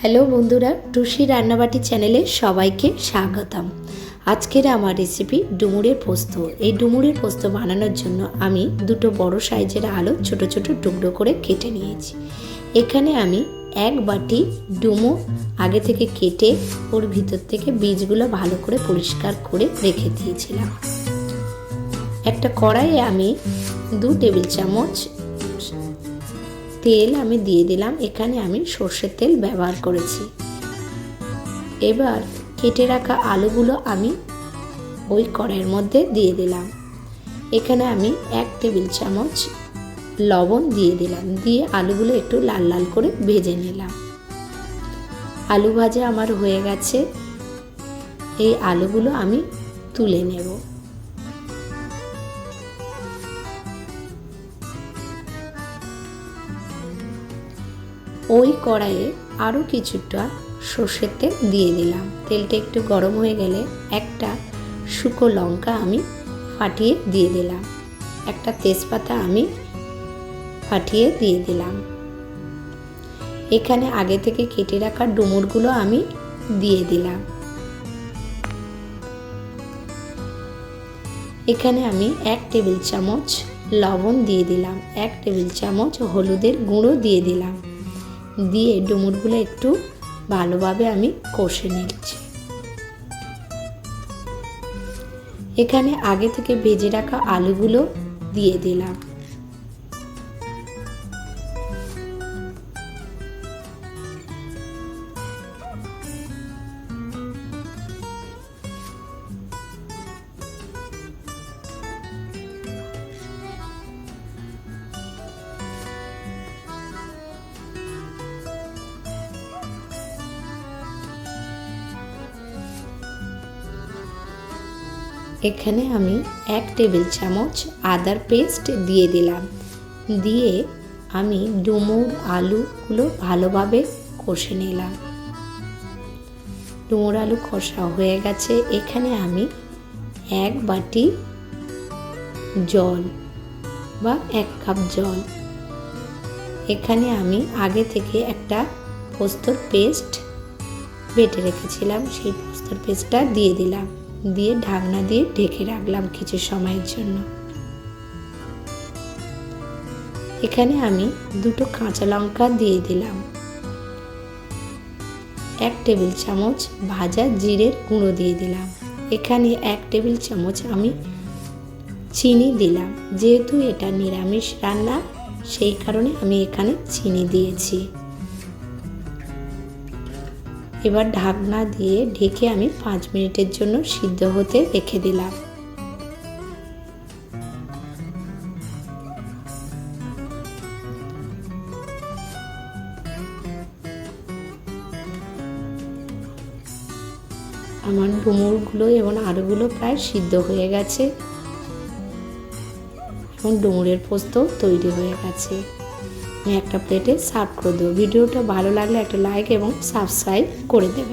Hello বন্ধুরা, টুসি রান্নাবাটি চ্যানেলে সবাইকে স্বাগতম। আজকের আমার রেসিপি ডুমুরের পোস্ত। এই ডুমুরের পোস্ত বানানোর জন্য আমি দুটো বড় সাইজের আলু ছোট ছোট টুকরো করে কেটে নিয়েছি। এখানে আমি এক বাটি ডুমুর আগে থেকে কেটে ওর ভিতর থেকে বীজগুলো ভালো করে পরিষ্কার করে রেখে দিয়েছিলাম। একটা কড়াইয়ে আমি 2 টেবিল চামচ তেল আমি দিয়ে দিলাম। এখানে আমি সর্ষের তেল ব্যবহার করেছি। এবার কেটে রাখা আলুগুলো আমি ওই কড়াইয়ের মধ্যে দিয়ে দিলাম। এখানে আমি 1 টেবিল চামচ লবণ দিয়ে দিলাম। দিয়ে আলুগুলো একটু লাল লাল করে ভেজে নিলাম। আলু ভাজা আমার হয়ে গেছে। এই আলুগুলো আমি তুলে নেব। ওই কড়াইয়ে আরও কিছুটা সর্ষের তেল দিয়ে দিলাম। তেলটা একটু গরম হয়ে গেলে একটা শুকনো লঙ্কা আমি ফাটিয়ে দিয়ে দিলাম। একটা তেজপাতা আমি ফাটিয়ে দিয়ে দিলাম। এখানে আগে থেকে কেটে রাখা ডুমুরগুলো আমি দিয়ে দিলাম। এখানে আমি 1 টেবিল চামচ লবণ দিয়ে দিলাম। 1 টেবিল চামচ হলুদের গুঁড়ো দিয়ে দিলাম। দিয়ে ডুমুরগুলো একটু ভালোভাবে আমি কষে নিচ্ছি। এখানে আগে থেকে ভেজে রাখা আলুগুলো দিয়ে দিলাম। এখানে আমি 1 টেবিল চামচ আদার পেস্ট দিয়ে দিলাম। দিয়ে আমি ডুমুর আলুগুলো ভালোভাবে কষে নিলাম। ডুমুর আলু কষা হয়ে গেছে। এখানে আমি 1 বাটি জল বা 1 কাপ জল, এখানে আমি আগে থেকে একটা পোস্তর পেস্ট বেটে রেখেছিলাম, সেই পোস্তর পেস্টটা দিয়ে দিলাম। দিয়ে ঢাকনা দিয়ে ঢেকে রাখলাম কিছু সময়ের জন্য। এখানে আমি 2টো কাঁচা লঙ্কা দিয়ে দিলাম। 1 টেবিল চামচ ভাজা জিরের গুঁড়ো দিয়ে দিলাম। এখানে 1 টেবিল চামচ আমি চিনি দিলাম। যেহেতু এটা নিরামিষ রান্না, সেই কারণে আমি এখানে চিনি দিয়েছি। এবার ঢাকনা দিয়ে ঢেকে আমি 5 মিনিটের জন্য সিদ্ধ হতে রেখে দিলাম। আমার ডুমুরগুলো এবং আলুগুলো প্রায় সিদ্ধ হয়ে গেছে এবং ডুমুরের পোস্ত তৈরি হয়ে গেছে। আমি একটা প্লেটে সার্ভ করে দেবো। ভিডিওটা ভালো লাগলে একটা লাইক এবং সাবস্ক্রাইব করে দেবেন।